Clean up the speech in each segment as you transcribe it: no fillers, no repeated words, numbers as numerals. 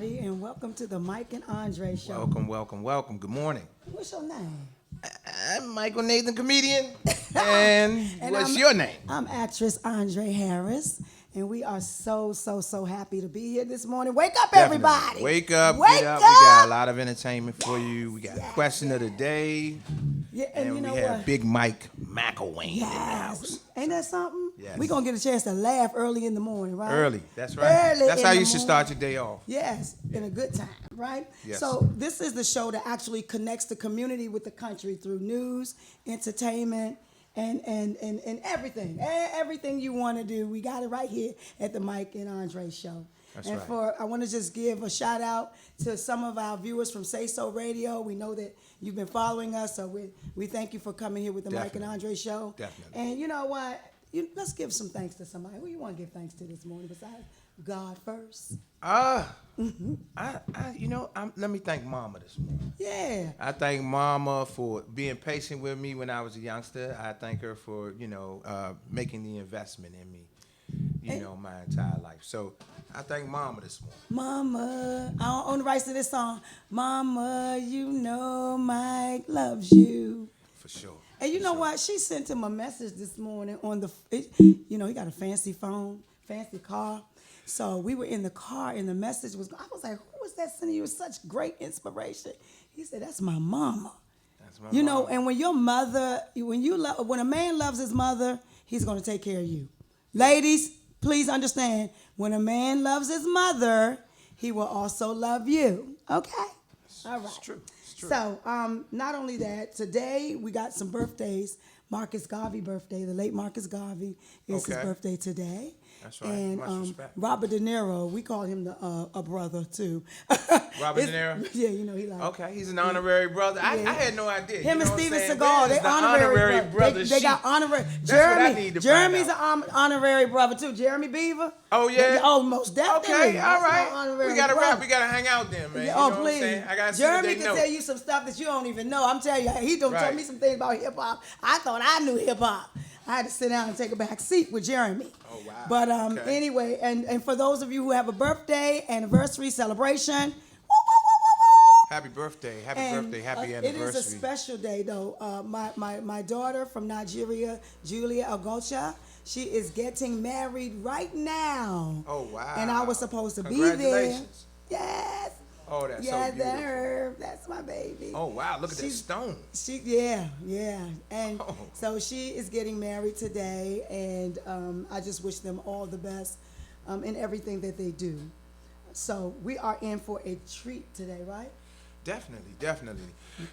everybody, and welcome to the Mike and Andree Show. Welcome, welcome, welcome. Good morning. What's your name? I'm Michael Nathan, comedian. And what's your name? I'm actress Andree Harris, and we are so happy to be here this morning. Wake up, Definitely. everybody. Wake up, Wake get up. up. We got a lot of entertainment for you. We got question of the day. Yeah, and you know we have what? Big Mike McElwain in the house. Ain't that something? Yes. We're going to get a chance to laugh early in the morning, right? Early, that's right. Early That's in how the you should morning. start your day off. Yes, in a good time, right? Yes. So this is the show that actually connects the community with the country through news, entertainment, and everything. Everything you want to do, we got it right here at the Mike and Andree Show. That's and right. I want to just give a shout out to some of our viewers from Say So Radio. We know that you've been following us, so we thank you for coming here with the Mike and Andree Show. Definitely. And you know what? Let's give some thanks to somebody. Who you want to give thanks to this morning besides God first? Let me thank Mama this morning. Yeah. I thank Mama for being patient with me when I was a youngster. I thank her for, making the investment in me, my entire life. So I thank Mama this morning. Mama, I own the rights to this song. Mama, you know Mike loves you. For sure. And you know what? She sent him a message this morning on he got a fancy phone, fancy car. So we were in the car and the message was, I was like, who was that sending you such great inspiration? He said, that's my mama. That's my mama. mama. And when your mother, when a man loves his mother, he's going to take care of you. Ladies, please understand, when a man loves his mother, he will also love you. Okay? All right. It's true. So, not only that, today we got some birthdays. Marcus Garvey birthday, the late Marcus Garvey is his birthday today. That's right. And Much respect. Robert De Niro, we call him a brother too. Robert De Niro? Yeah, he like. Okay, he's an honorary brother. I had no idea. Him and Steven Seagal, Seagal, they honorary brothers. They got honorary. That's what I need to Jeremy's find an honorary brother too. Jeremy Beaver. Oh yeah. Oh, most definitely. Okay, all right. Honorary We gotta brother. rap. We gotta hang out then, man. Yeah, You oh, know please. What I'm saying? I gotta see Jeremy what they can know. tell you some stuff that you don't even know. I'm telling you, he don't tell Right. me some things about hip hop. I thought I knew hip hop. I had to sit down and take a back seat with Jeremy. Oh wow. But Okay. anyway, and for those of you who have a birthday, anniversary, celebration, Happy birthday. Happy and, birthday. Happy It anniversary. is a special day, though. My daughter from Nigeria, Julia Ogocha, she is getting married right now. Oh wow. And I was supposed to be there. Congratulations. Yes. Oh, that's Yeah, so beautiful. that's my baby. Oh wow, look at that stone. Yeah. And Oh. so she is getting married today, and I just wish them all the best in everything that they do. So we are in for a treat today, right? Definitely.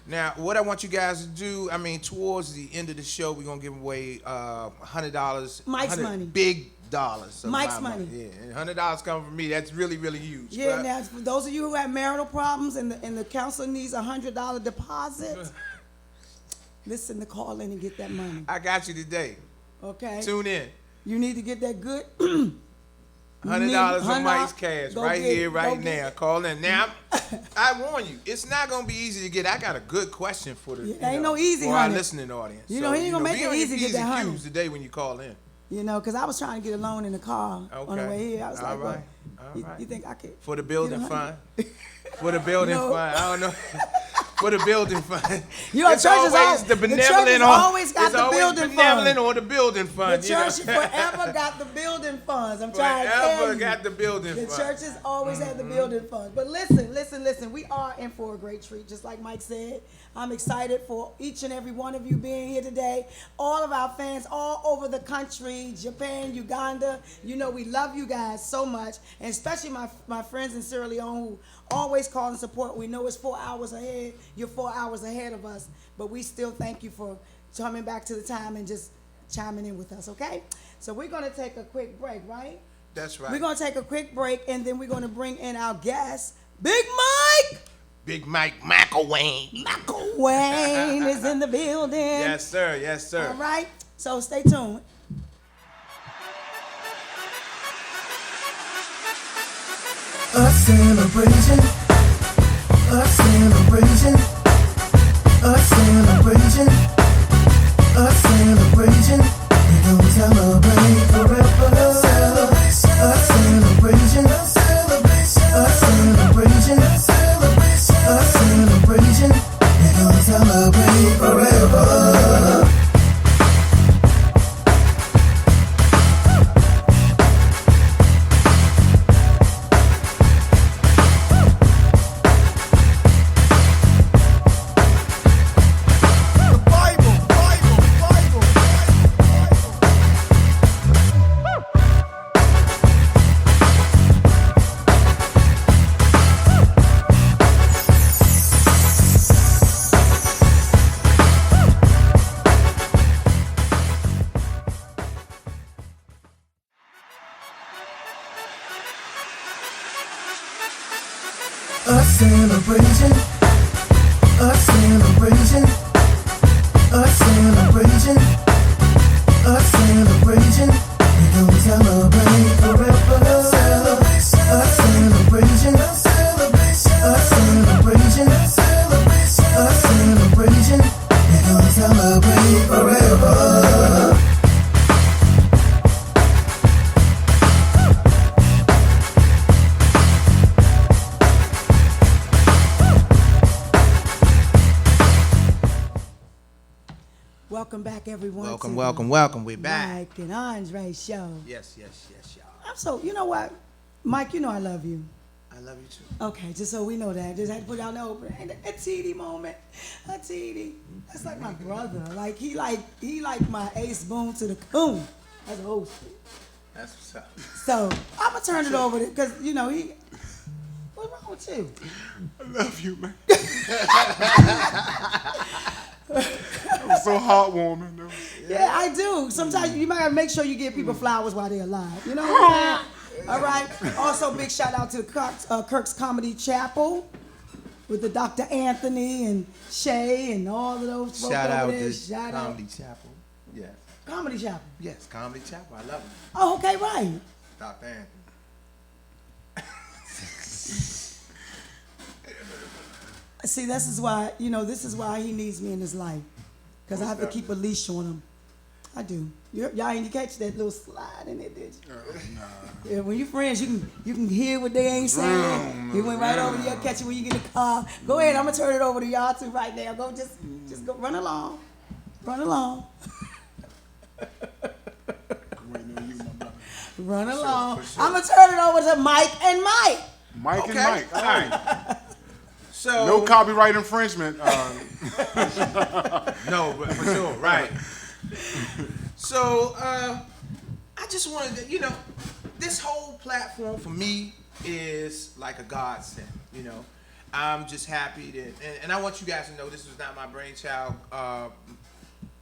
Now, what I want you guys to do, towards the end of the show, we're gonna give away $100. Mike's money. Big dollars. of Mike's my money. Yeah, and $100 coming from me. That's really, really huge. Yeah, But now for those of you who have marital problems and the counselor needs a $100 deposit, listen to call in and get that money. I got you today. Okay? Tune in. You need to get that good. $100 of $100 Mike's cash go right get here, it. right Go get now. it. Call in. Now, I warn you, it's not gonna be easy to get. I got a good question for the ain't no easy, for our honey. listening audience. You know, he ain't gonna make be it on your easy to get P's that and honey. Q's today when you call in. Because I was trying to get a loan in the car on the way here. I was All like, well, right. All right. you think I could? For the building Get a fund. For the building No. fund. I don't know. For the building fund. You know, It's church is always al- the the church benevolent has or always got it's the always building benevolent fund. or the building fund. The you know? church forever got the building funds. I'm trying to tell Forever you. got the building The fund. churches always had the building funds. But listen. We are in for a great treat, just like Mike said. I'm excited for each and every one of you being here today. All of our fans all over the country, Japan, Uganda. You know we love you guys so much. And especially my friends in Sierra Leone who always call and support. We know it's 4 hours ahead. You're 4 hours ahead of us. But we still thank you for coming back to the time and just chiming in with us, okay? So we're going to take a quick break, right? That's right. We're going to take a quick break, and then we're going to bring in our guest, Big Mike. Big Mike McElwain. Wayne is in the building. Yes, sir. Yes, sir. All right. So stay tuned. A celebration, a celebration, a celebration, a celebration. We gon' celebrate forever. A celebration, a celebration, a celebration. A celebration, a celebration, a celebration, a celebration. We're gonna celebrate forever. Celebration, a celebration, a celebration, a celebration, a celebration, a celebration. We're gonna celebrate forever. Welcome back, everyone. Welcome, to welcome, the welcome. We're back. Mike and Andree show. Yes, yes, yes, y'all. I'm so, you know what, Mike, you know I love you. I love you too. Okay, just so we know that. Just had to put out the open. A TD moment. A TD. That's like my brother. Like he like my ace boon to the coon. That's old school. That's what's up. So I'm gonna turn it over to, cause you know he. What's wrong with you? I love you, man. It was so heartwarming. Yeah, I do. Sometimes you might gotta make sure you give people flowers while they're alive. You know what I'm saying? All right. Also, big shout out to Kirk's Comedy Chapel with the Dr. Anthony and Shay and all of those folks Shout over out there. to Shout out. Comedy Chapel. Yes. Comedy Chapel. Yes, Comedy Chapel. I love it. Oh, okay, right. Dr. Anthony. See, this is why, you know, this is why he needs me in his life. Because I have to keep a leash on him. I do. Y'all ain't catch that little slide in there, did you? Nah. Yeah, when you friends, you can hear what they ain't saying. You went right over, you'll catch it when you get in the car. Go ahead, I'm going to turn it over to y'all too right now. Go just go, run along. Run along. Waiting on you, my brother. Run along. for sure. I'm going to turn it over to Mike and Mike. Mike Okay. and Mike. All right. So No copyright infringement. No, but for sure, right. So, I just wanted to, you know, this whole platform for me is like a godsend, you know. I'm just happy that, and I want you guys to know this was not my brainchild.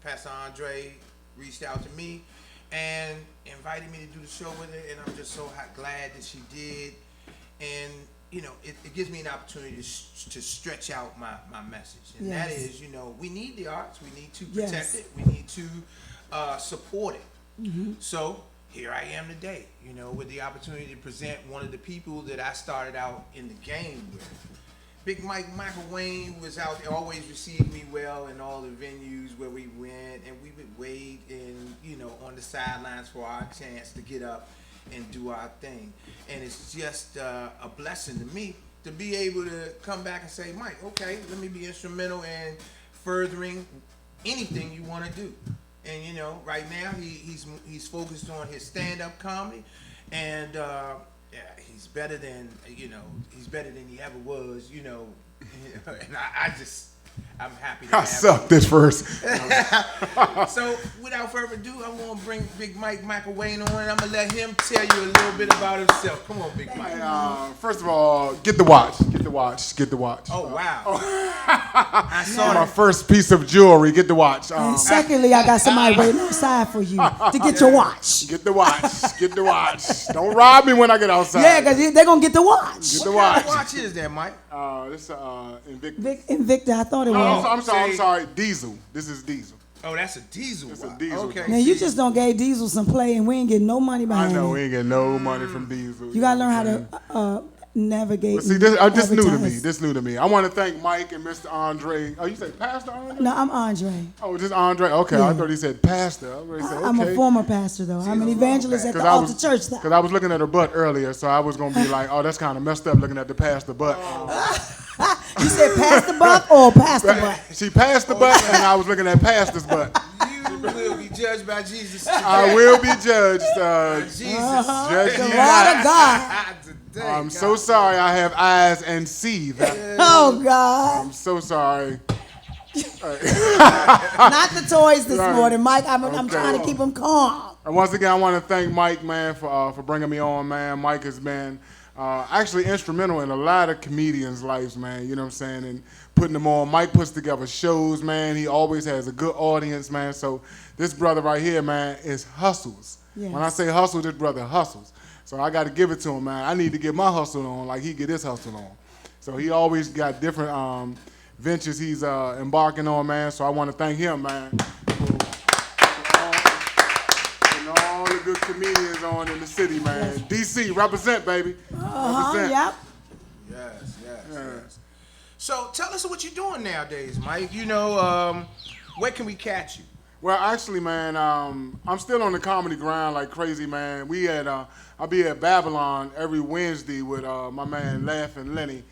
Pastor Andree reached out to me and invited me to do the show with her, and I'm just so glad that she did. And you know, it gives me an opportunity to stretch out my message. And that Yes. is, you know, we need the arts. We need to protect Yes. it. We need to support it. Mm-hmm. So here I am today, you know, with the opportunity to present one of the people that I started out in the game with. Big Michael Wayne was out there, always received me well in all the venues where we went, and we would wait and, you know, on the sidelines for our chance to get up and do our thing. And it's just a blessing to me to be able to come back and say, Mike, okay, let me be instrumental in furthering anything you want to do. And you know, right now he's focused on his stand-up comedy, and yeah, he's better than he's better than he ever was. You know, and I'm happy to I have sucked this first. So, without further ado, I'm going to bring Big Michael Wayne on, and I'm going to let him tell you a little bit about himself. Come on, Big Mike. First of all, get the watch. Get the watch. Get the watch. Oh, wow. I saw My that. first piece of jewelry. Get the watch. And secondly, I got somebody waiting outside for you to get your watch. Get the watch. Get the watch. Don't rob me when I get outside. Yeah, because they're going to get the watch. Get the What kind watch. of watch is that, Mike? This Invictus. Invicta, I thought it No, was. I'm sorry. Diesel. This is Diesel. Oh, that's a diesel It's a watch. diesel Okay. watch. Now, you just don't gave Diesel some play and we ain't getting no money I behind know we it. ain't getting no money from Diesel. You got to know learn what how I'm to navigate. But see, this new to me. advertise. This new to me. I want to thank Mike and Mr. Andree. Oh, you said Pastor Andree? No, I'm Andree. Oh, just Andree. Okay, Yeah. I thought he said Pastor. I already said, okay. I'm a former pastor, though. I'm an evangelist at the altar church, though. Because I was looking at her butt earlier, so I was going to be like, oh, that's kind of messed up looking at the pastor butt. You said pastor butt or pastor butt? She passed the butt, and I was looking at pastor's butt. You will be judged by Jesus. I will be judged. Jesus. Judge The you word not. of God. Today, I'm God. so sorry I have eyes and see. Oh, God. I'm so sorry. Not the toys this Right. morning, Mike. I'm Okay. trying to keep him calm. And once again, I want to thank Mike, man, for bringing me on, man. Mike has been actually instrumental in a lot of comedians' lives, man. You know what I'm saying? And putting them on. Mike puts together shows, man. He always has a good audience, man. So this brother right here, man, is hustles. Yes. When I say hustle, this brother hustles. So I got to give it to him, man. I need to get my hustle on like he get his hustle on. So he always got different ventures he's embarking on, man. So I want to thank him, man, for all the good comedians on in the city, man. DC, represent, baby. Represent. Yep. Yes. So tell us what you're doing nowadays, Mike. You know, where can we catch you? Well, actually, man, I'm still on the comedy grind like crazy, man. I'll be at Babylon every Wednesday with my man Laughing Lenny.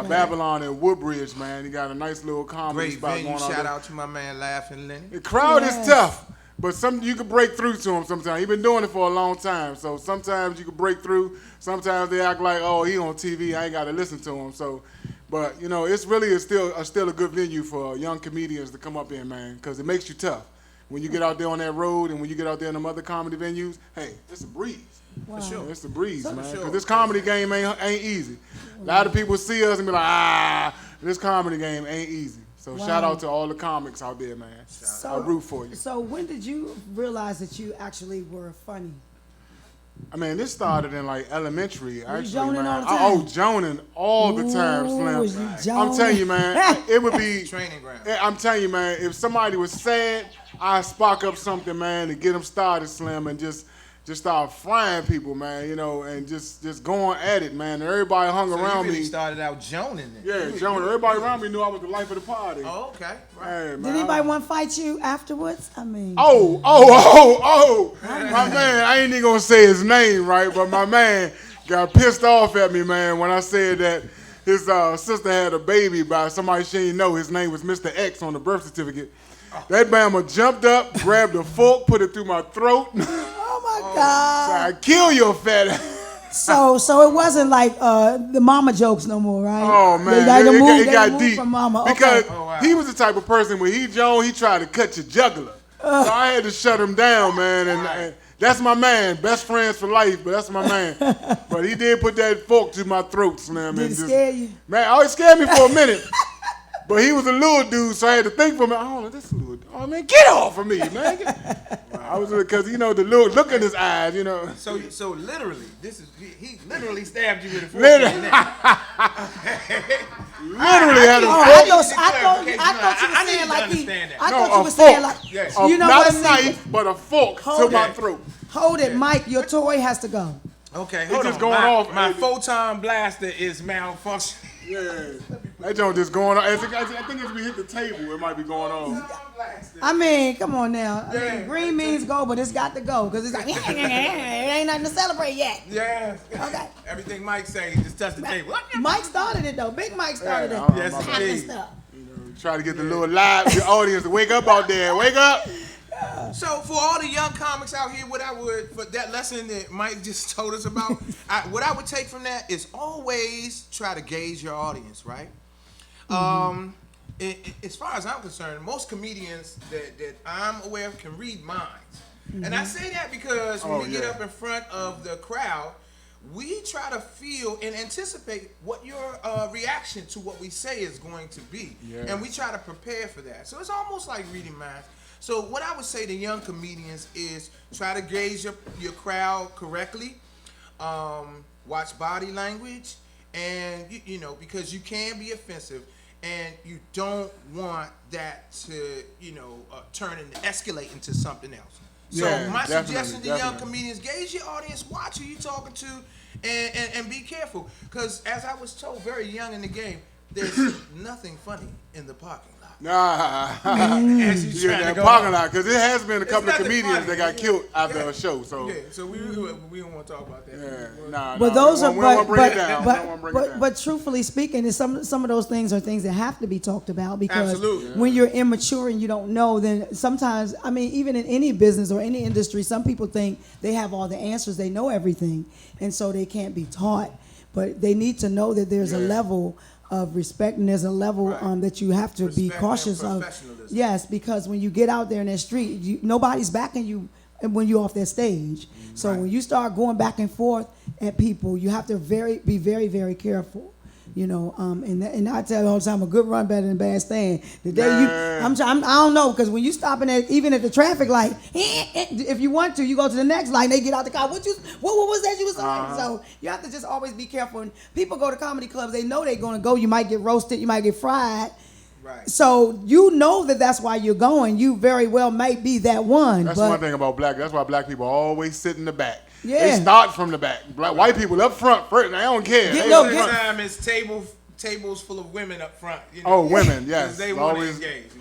Babylon in Woodbridge, man. He got a nice little comedy Great spot venue. going on. Shout out to my man Laughing Lenny. The crowd is tough, but you can break through to him sometimes. He's been doing it for a long time, so sometimes you can break through. Sometimes they act like, oh, he on TV, I ain't got to listen to him. So, but you know, it's really still a good venue for young comedians to come up in, man, because it makes you tough. When you get out there on that road and when you get out there in them other comedy venues, hey, it's a breeze. Wow. For sure. It's a breeze, man. sure. Because this comedy game ain't easy. A lot of people see us and be like, this comedy game ain't easy. So shout out to all the comics out there, man. I root for you. So when did you realize that you actually were funny? I mean, this started in like elementary, actually, joning man. all the time? Joning all the time, Ooh, Slim. you I'm joning. telling you, man, it would be Training ground. I'm telling you, man, if somebody was sad, I'd spark up something, man, to get them started, Slim, and just start frying people, man, you know, and just going at it, man. And everybody hung So around you really me. started out joning then. Yeah, Joan. Everybody around me knew I was the life of the party. Oh, okay. Right. Hey, Did man, anybody want to fight you afterwards? I mean, Oh, my man, I ain't even gonna say his name, right? But my man got pissed off at me, man, when I said that his sister had a baby by somebody she didn't know. His name was Mr. X on the birth certificate. That bama jumped up, grabbed a fork, put it through my throat. oh my God. I kill your fat ass. So it wasn't like the mama jokes no more, right? Oh man, it got deep from mama. Okay. because Oh, wow. he was the type of person when he tried to cut your jugular. So I had to shut him down, man. And that's my man, best friends for life. But that's my man. But he did put that fork to my throat, Slim. Did it scare you? Man, oh, it scared me for a minute. But he was a little dude, so I had to think for a minute. Oh, this little. Oh man, get off of me, man. I was because you know the little look in his eyes, you know. So literally, he literally stabbed you with a fork. Literally. in the neck. Literally had a Oh, fork. I thought you were I need saying to like understand that. I No, thought you a were saying fork. like Yes. you know Not what? a knife, but a fork to Hold my it. throat. Hold it, Mike. Your toy has to go. Okay, It's hold just on. going off, My baby. photon blaster is malfunctioning. Yeah, that joint just going on. I think as we hit the table, it might be going on. I mean, come on now. I Yeah. mean, green means go, but it's got to go because it's like it ain't nothing to celebrate yet. Yeah. Okay. Everything Mike say, just touch the table. Mike started it though. Big Mike started Yeah, it. Yes, Hot and indeed. stuff. Try to get the little live the audience to wake up out there. Wake up. So for all the young comics out here, what I would for that lesson that Mike just told us about, what I would take from that is always try to gauge your audience, right? As far as I'm concerned, most comedians that I'm aware of can read minds, and I say that because when we get up in front of the crowd, we try to feel and anticipate what your reaction to what we say is going to be, and we try to prepare for that. So it's almost like reading minds. So what I would say to young comedians is try to gauge your crowd correctly, watch body language, and you know, because you can be offensive, and you don't want that to turn and escalate into something else. So Yeah, my definitely, suggestion to young definitely. comedians: gauge your audience, watch who you talking to, and be careful, because as I was told very young in the game, there's nothing funny in the parking lot. Nah, As you you trying in to that go parking on. lot because it has been a couple of nothing comedians funny. that got killed after Yeah. a show. So Yeah, so we don't want to talk about that. yeah, nah. But those are we don't wanna bring it down. We don't wanna bring it down. but truthfully speaking, is some of those things are things that have to be talked about because Absolutely. when you're immature and you don't know, then sometimes I mean even in any business or any industry, some people think they have all the answers, they know everything, and so they can't be taught. But they need to know that there's a level of respect and there's a level that you have to be Respect and cautious of. professionalism. Yes, because when you get out there in that street, nobody's backing you when you're off that stage. So when you start going back and forth at people, you have to be very, very careful And I tell you all the time, a good run better than a bad stand. The day Man. I don't know, because when you stopping even at the traffic light, if you want to, you go to the next light. And they get out the car. What was that you was saying? So you have to just always be careful. And people go to comedy clubs. They know they're gonna go. You might get roasted. You might get fried. Right. So you know that's why you're going. You very well might be that one. That's one thing about black. That's why black people always sit in the back. Yeah. They start from the back. White people up front first. They don't care. Get- They no, up get- front. Time it's tables full of women up front. Oh, women, 'Cause yes. they want to Always- engage.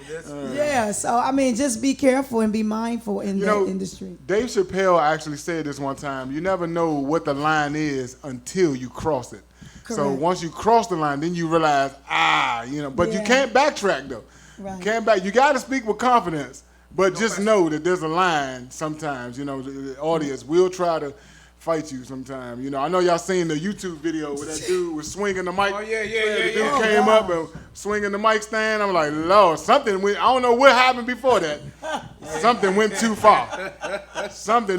Yeah. So I mean, just be careful and be mindful in that industry. Dave Chappelle actually said this one time. You never know what the line is until you cross it. So Correct. once you cross the line, then you realize, but you Yeah. can't backtrack though. Right. You got to speak with confidence, but just know that there's a line sometimes. The audience will try to fight you sometimes. I know y'all seen the YouTube video where that dude was swinging the mic. Oh, yeah. The dude Oh, came wow. up and swinging the mic stand. I'm like, Lord, something went. I don't know what happened before that. Something went too far.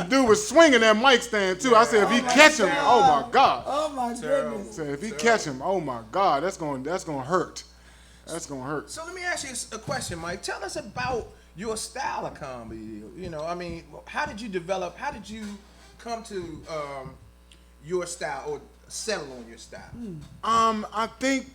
Dude was swinging that mic stand too. I said, if he catch him, oh my God. Oh my goodness. I said, if he catch him, oh my God, that's gonna hurt. That's gonna hurt. So let me ask you a question, Mike. Tell us about your style of comedy. How did you develop? How did you come to your style or settle on your style? I think.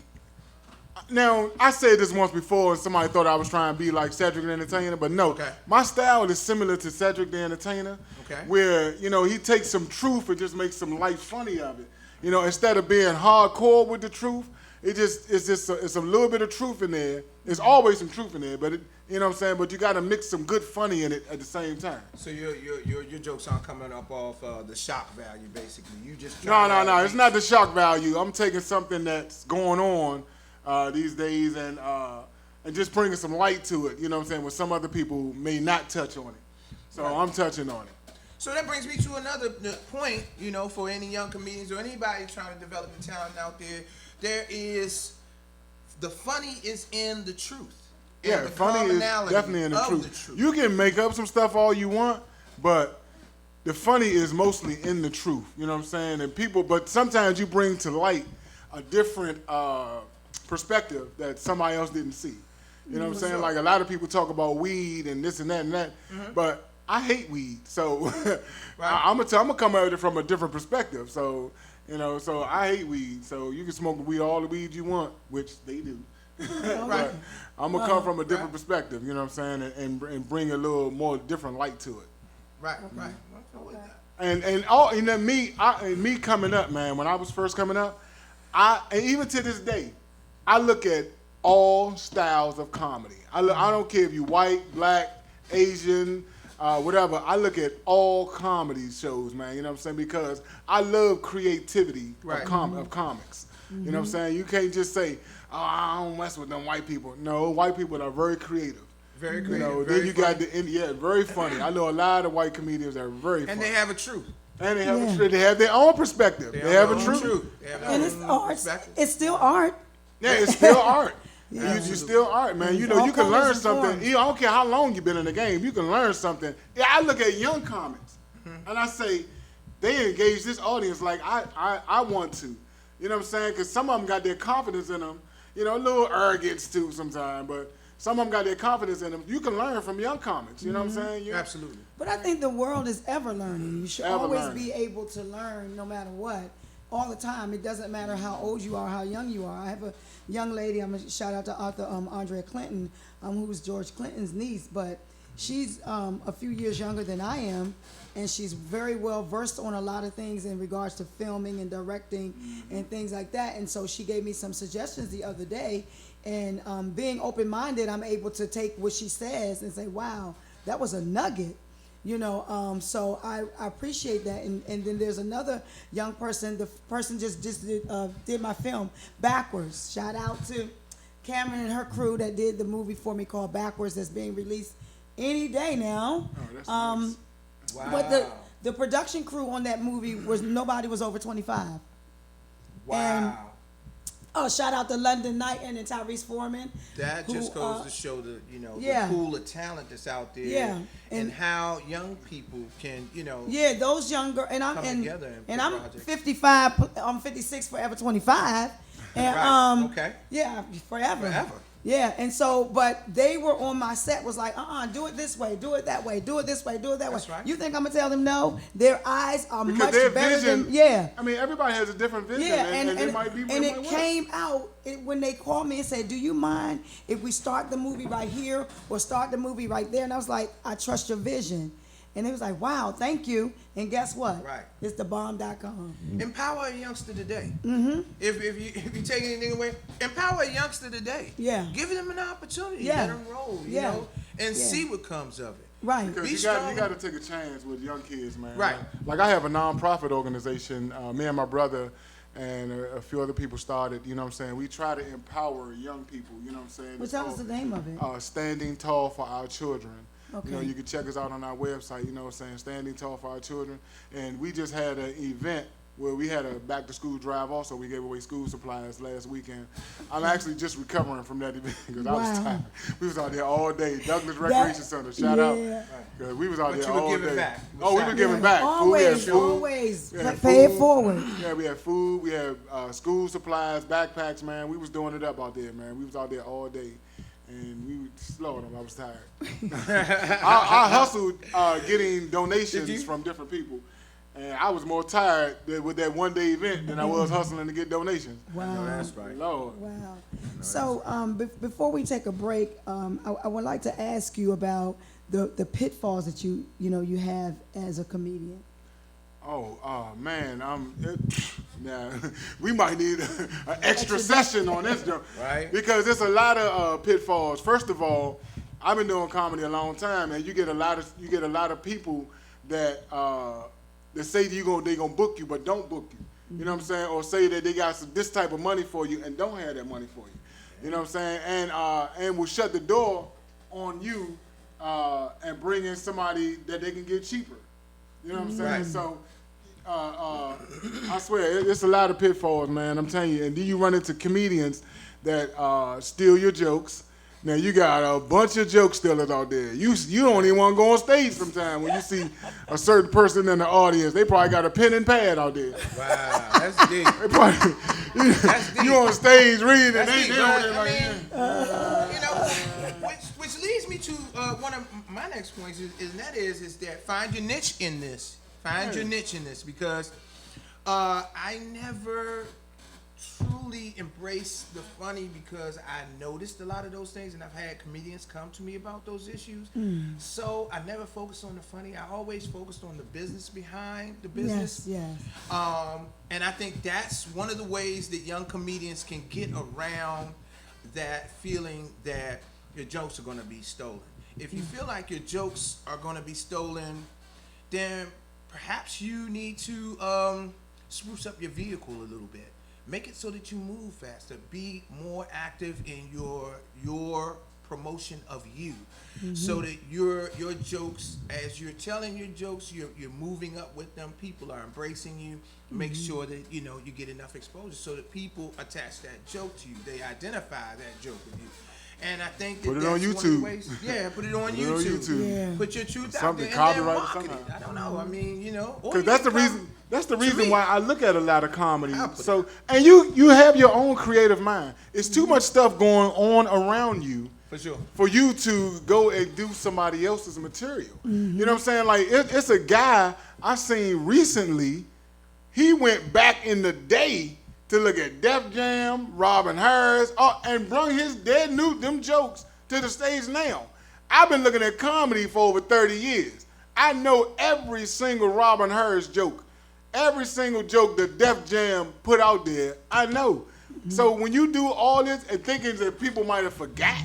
Now, I said this once before, and somebody thought I was trying to be like Cedric the Entertainer, but no. Okay. My style is similar to Cedric the Entertainer, Okay. where he takes some truth and just makes some light funny of it. Instead of being hardcore with the truth, it's a little bit of truth in there. There's always some truth in there, but But you got to mix some good funny in it at the same time. So your jokes aren't coming up off the shock value, basically. You just No. It's not the shock value. I'm taking something that's going on these days and just bringing some light to it. Where some other people may not touch on it. So Right. I'm touching on it. So that brings me to another point, for any young comedians or anybody trying to develop the talent out there. The funny is in the truth. And Yeah, the funny is commonality definitely in the of truth. You can make up some stuff all you want, but the funny is mostly in the truth. You know what I'm saying? And but sometimes you bring to light a different perspective that somebody else didn't see. You know what I'm saying? Like a lot of people talk about weed and this and that, but I hate weed, so I'm gonna come at it from a different perspective. So so I hate weed. So you can smoke all the weed you want, which they do. But I'm gonna come from a different perspective. You know what I'm saying, and bring a little more different light to it. Right. And me coming up, man. When I was first coming up, and even to this day, I look at all styles of comedy. I don't care if you white, black, Asian, whatever. I look at all comedy shows, man. You know what I'm saying? Because I love creativity Right. of comics. You know what I'm saying? You can't just say, "Oh, I don't mess with them white people." No, white people are very creative. Very You creative. know, very then you funny. got very funny. I know a lot of white comedians that are very funny. And they have a truth. And they have their own perspective. They have a their own truth. They have And their it's own art. perspective. It's still art. Yeah, it's still art. Yeah. You still art, man. You know, All you can learn colors and something. forms. I don't care how long you've been in the game. You can learn something. Yeah, I look at young comics, and I say, they engage this audience like I want to. You know what I'm saying? Because some of them got their confidence in them. A little arrogance too sometimes, but some of them got their confidence in them. You can learn from young comics. You know what I'm saying? Absolutely. But I think the world is ever learning. You should Ever always learning. be able to learn no matter what, all the time. It doesn't matter how old you are, how young you are. I have a young lady, I'm going to shout out to author Andree Clinton, who's George Clinton's niece, but she's a few years younger than I am, and she's very well versed on a lot of things in regards to filming and directing and things like that. And so she gave me some suggestions the other day, and being open-minded, I'm able to take what she says and say, wow, that was a nugget. So I appreciate that. And then there's another young person. The person just did my film, Backwards. Shout out to Cameron and her crew that did the movie for me called Backwards, that's being released any day now. Oh, that's nice. Wow. But the production crew on that movie nobody was over 25. Wow. Oh, shout out to London Knight and Tyrese Foreman. That just who, goes to show the yeah. the pool of talent that's out there, Yeah. and how young people can Yeah, those younger and I'm come and, together and and put I'm projects. 55. I'm 56, forever 25, and Right, okay. yeah, forever. Forever. Yeah, and so, but they were on my set, was like, do it this way, do it that way, do it this way, do it that That's way. right. You think I'm gonna tell them no? Their eyes are Because much their better vision, than, yeah. I mean, everybody has a different vision, Yeah, and it might be and it might work. came out when they called me and said, "Do you mind if we start the movie right here or start the movie right there?" And I was like, "I trust your vision." And it was like, "Wow, thank you." And guess what? Right. It's thebomb.com. Empower a youngster today. Mm-hmm. If you take anything away, empower a youngster today. Yeah. Give them an opportunity. Yeah. Let them roll. You Yeah. know, and Yeah. see what comes of it. Right. Because Be you strong. got to take a chance with young kids, man. Right. Like I have a nonprofit organization. Me and my brother and a few other people started. You know what I'm saying? We try to empower young people. You know what I'm saying? Well, tell us the name of it. Standing Tall for Our Children. Okay. You know, you can check us out on our website. You know what I'm saying? Standing Tall for Our Children. And we just had an event where we had a back to school drive. Also, we gave away school supplies last weekend. I'm actually just recovering from that event because I was Wow. tired. We was out there all day. Douglas Recreation Center, shout out. yeah. 'Cause we was out But there you were all giving day. back. Oh, we were What's giving back. Food, we had Always, food. always. We had Pay it food. forward. Yeah, we had food. We had school supplies, backpacks, man. We was doing it up out there, man. We was out there all day. And we slowed them. I was tired. I hustled getting donations from different people. And I was more tired with that one-day event than I was hustling to get donations. Wow. That's right. Lord. Wow. So before we take a break, I would like to ask you about the pitfalls that you have as a comedian. Oh, man, now we might need an extra session on this, Joe. Right. Because there's a lot of pitfalls. First of all, I've been doing comedy a long time, and you get a lot of people that say they're gonna book you, but don't book you. You know what I'm saying? Or say that they got this type of money for you and don't have that money for you. You know what I'm saying? And will shut the door on you and bring in somebody that they can get cheaper. You know what I'm saying? Right. So. I swear, it's a lot of pitfalls, man. I'm telling you. And then you run into comedians that steal your jokes. Now you got a bunch of joke stealers out there. You don't even want to go on stage sometimes when you see a certain person in the audience. They probably got a pen and pad out there. Wow, that's deep. They probably, That's deep. you on stage reading, That's and deep, they right? over there like, You know, which leads me to one of my next points is that find your niche in this. Find your niche in this, because I never truly embraced the funny because I noticed a lot of those things, and I've had comedians come to me about those issues. So I never focused on the funny. I always focused on the business behind the business. Yes. And I think that's one of the ways that young comedians can get around that feeling that your jokes are going to be stolen. If you feel like your jokes are going to be stolen, then perhaps you need to spruce up your vehicle a little bit. Make it so that you move faster. Be more active in your promotion of you, so that your jokes, as you're telling your jokes, you're moving up with them. People are embracing you. Make sure that you get enough exposure so that people attach that joke to you. They identify that joke with you. And I think that Put it that's on one of the YouTube. ways. Yeah, put it on Put it on YouTube. YouTube. Yeah. Put your truth out Something there and then copyrighted market it. somehow. I don't know. I mean, or because you that's the can come reason. That's the to reason me. why I look at a lot of comedy. I'll put So, and you have your own creative mind. It's too much stuff going on around you For sure. for you to go and do somebody else's material. You know what I'm saying? Like it's a guy I seen recently. He went back in the day to look at Def Jam, Robin Harris, and brought them jokes to the stage now. I've been looking at comedy for over 30 years. I know every single Robin Harris joke, every single joke that Def Jam put out there, I know. So when you do all this and thinking that people might have forgot,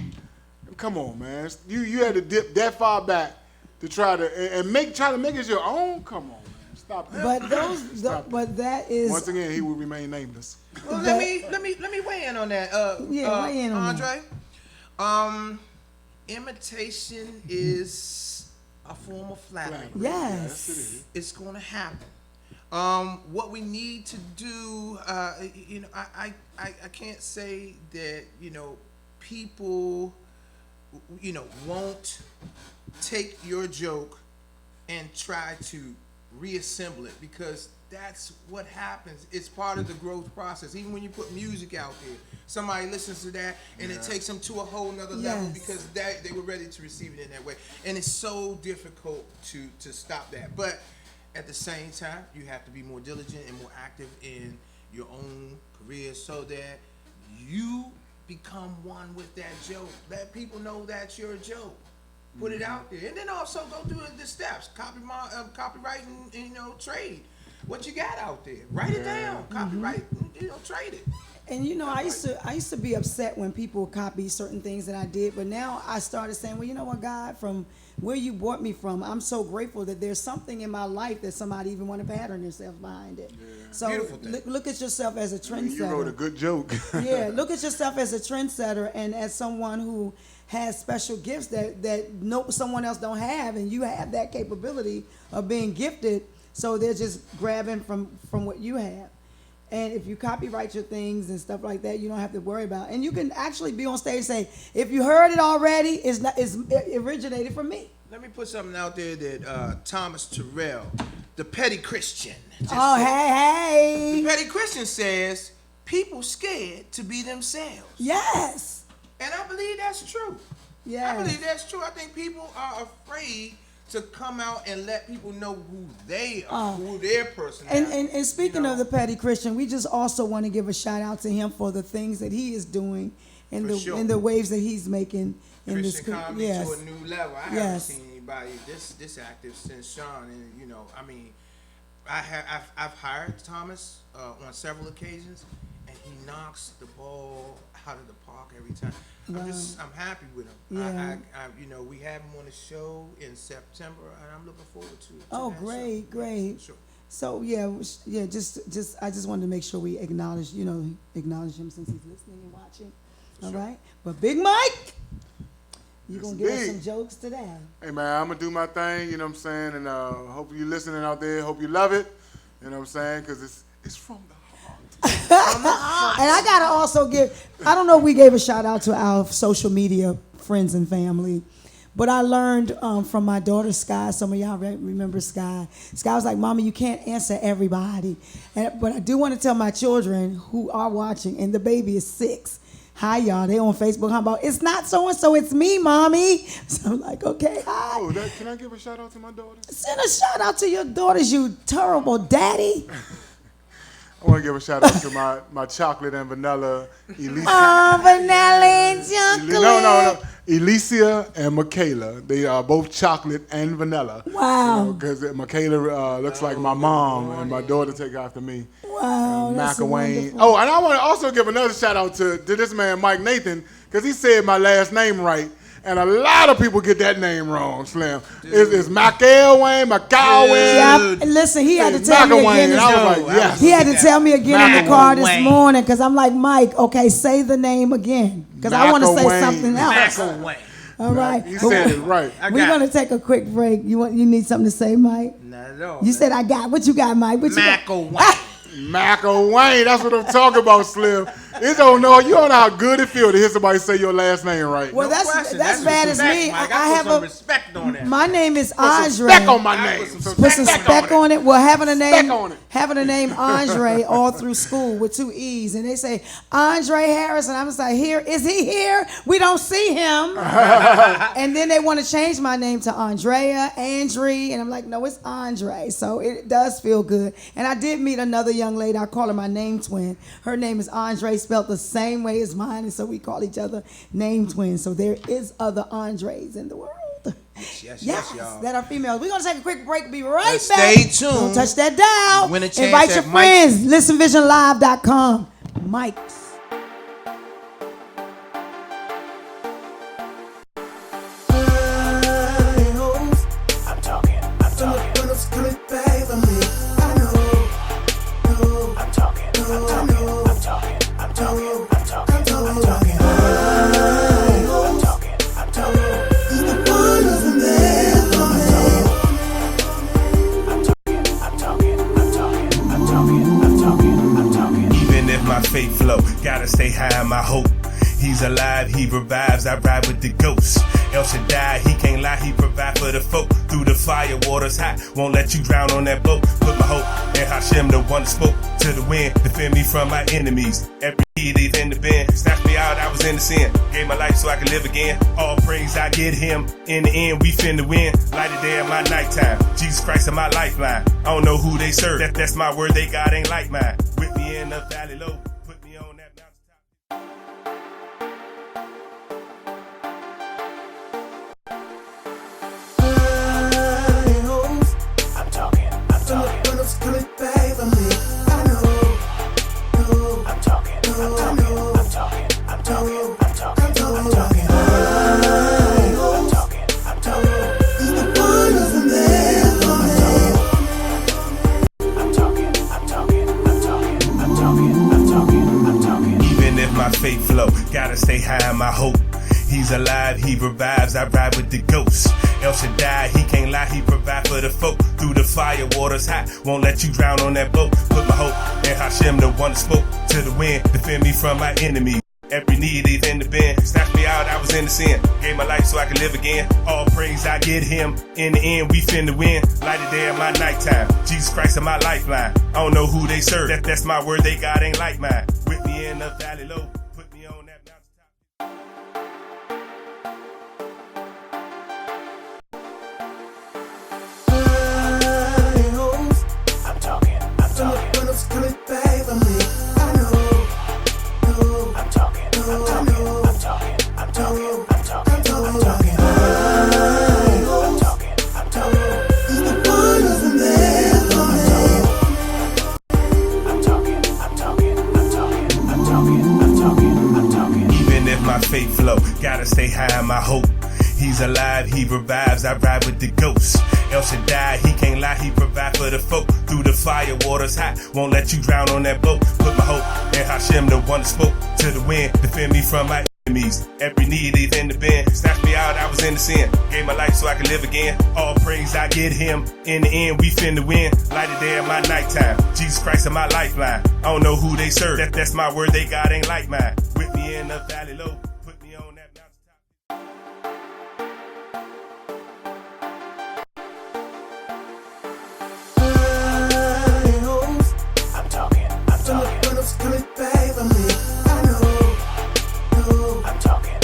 come on, man. You had to dip that far back to try to make it your own. Come on, man. Stop that. But that is Once again, he will remain nameless. Well, let me weigh in on that. weigh in on Andree. Imitation is a form of flattery. yes. Yes, it is. It's going to happen. What we need to do, I can't say that, people, won't take your joke and try to reassemble it, because that's what happens. It's part of the growth process. Even when you put music out there, somebody listens to that and it takes them to a whole nother level, because they were ready to receive it in that way. And it's so difficult to stop that. But at the same time, you have to be more diligent and more active in your own career so that you become one with that joke. Let people know that you're a joke. Put it out there, and then also go through the steps. Copyright and trade what you got out there. Write it down. Copyright, trade it. And I used to be upset when people copy certain things that I did, but now I started saying, well, you know what, God, from where you brought me from, I'm so grateful that there's something in my life that somebody even want to pattern themselves behind it. Yeah. So look at yourself as a trendsetter. You wrote a good joke. Yeah, look at yourself as a trendsetter and as someone who has special gifts that someone else don't have, and you have that capability of being gifted. So they're just grabbing from what you have. And if you copyright your things and stuff like that, you don't have to worry about it. And you can actually be on stage and say, if you heard it already, it originated from me. Let me put something out there that Thomas Terrell, the petty Christian. Hey. The petty Christian says, people scared to be themselves. Yes. And I believe that's true. Yeah. I believe that's true. I think people are afraid to come out and let people know who they are, who their personality. And speaking of the petty Christian, we just also want to give a shout out to him for the things that he is doing and the waves that he's making in Christian this comedy to a new level. I haven't Yes. seen anybody this active since Sean. And I've hired Thomas on several occasions, and he knocks the ball out of the park every time. Wow. I'm happy with him. Yeah. We have him on the show in September, and I'm looking forward to it. Oh, great. Sure. So just I just wanted to make sure we acknowledge him since he's listening and watching. All right, but Big Mike, you gonna give us some jokes today? Hey man, I'm gonna do my thing. You know what I'm saying, and hope you listening out there. Hope you love it. You know what I'm saying, because it's from the heart. And I gotta also I don't know if we gave a shout out to our social media friends and family, but I learned from my daughter Sky. Some of y'all remember Sky. Sky was like, "Mama, you can't answer everybody," but I do want to tell my children who are watching, and the baby is 6. Hi, y'all. They on Facebook. How about, it's not so-and-so, it's me, Mommy. So I'm like, okay, hi. Oh, can I give a shout out to my daughter? Send a shout out to your daughters, you terrible daddy. I want to give a shout out to my chocolate and vanilla Elisa. Oh, vanilla and chocolate. No. Elicia and Michaela. They are both chocolate and vanilla. Wow. Because Michaela looks like my mom, and my daughter take after me. Wow. That's McElwain. wonderful. Oh, and I want to also give another shout out to this man, Mike Nathan, because he said my last name right. And a lot of people get that name wrong, Slim. It's McElwain. Yeah, listen, he had to tell me again. And I was like, yes. He had to tell me again in the car this morning, because I'm like, Mike, okay, say the name again, because I want to say something else. All right. He said it right. We're going to take a quick break. You need something to say, Mike? Not at all. You said I got. What you got, Mike? What you got? McElwain, that's what I'm talking about, Slim. You don't know how good it feels to hear somebody say your last name right. Well, that's bad as me. Mike. I have some respect on that. My name is Put some Andree. spec on my name. Put some spec on it. Well, having a name Andree all through school with 2 E's, and they say Andree Harris, and I'm just like, is he here? We don't see him. And then they want to change my name to Andree, and I'm like, no, it's Andree. So it does feel good. And I did meet another young lady. I call her my name twin. Her name is Andree, spelled the same way as mine, and so we call each other name twins. So there is other Andres in the world. Yes, y'all. That are females. We're going to take a quick break. Be right back. Stay tuned. Don't touch that dial. Win a chance Invite your friends. ListenVisionLive.com. Mike's. faith flow, gotta stay high on my hope. He's alive, he revives, I ride with the ghosts. El Shaddai, he can't lie, he provide for the folk. Through the fire, water's hot, won't let you drown on that boat. Put my hope in Hashem, the one that spoke to the wind. Defend me from my enemies. Every kid is in the bin. Snatched me out, I was in the sin. Gave my life so I could live again. All praise I get him. In the end, we finna win. Light it there in my nighttime. Jesus Christ is my lifeline. I don't know who they serve. That's my word, they God ain't like mine. With me in the valley low. Put me on that mountaintop. Coming back for me. I know. I'm talking. He's the one who's been there for me. Even if my faith flow, gotta stay high on my hope. He's alive, he revives, I ride with the ghosts. El Shaddai, he can't lie, he provide for the folk. Through the fire, water's hot, won't let you drown on that boat. Put my hope in Hashem, the one that spoke to the wind. Defend me from my enemies. Every need is in the bin. Snatched me out, I was in the sin. Gave my life so I could live again. All praise I get him. In the end, we finna win. Light it there in my nighttime. Jesus Christ is my lifeline. I don't know who they serve. That's my word, they God ain't like mine. With me in the valley low. Put me on that mountaintop. Coming back for me. I know. I'm talking. He's the one who's been there for me. Even if my faith flow, gotta stay high on my hope. He's alive, he revives, I ride with the ghosts. El Shaddai, he can't lie, he provide for the folk. Through the fire, water's hot, won't let you drown on that boat. Put my hope in Hashem, the one that spoke to the wind. Defend me from my enemies. Every need is in the bin. Snatched me out, I was in the sin. Gave my life so I could live again. All praise I get him. In the end, we finna win. Light it there in my nighttime. Jesus Christ is my lifeline. I don't know who they serve. That's my word, they God ain't like mine. With me in the valley low. Put me on that mountaintop. Coming back for me. I know. I'm talking.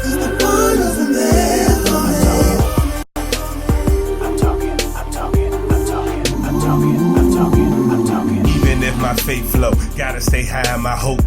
He's the one who's been there for me. Even if my faith flow, gotta stay high on my hope.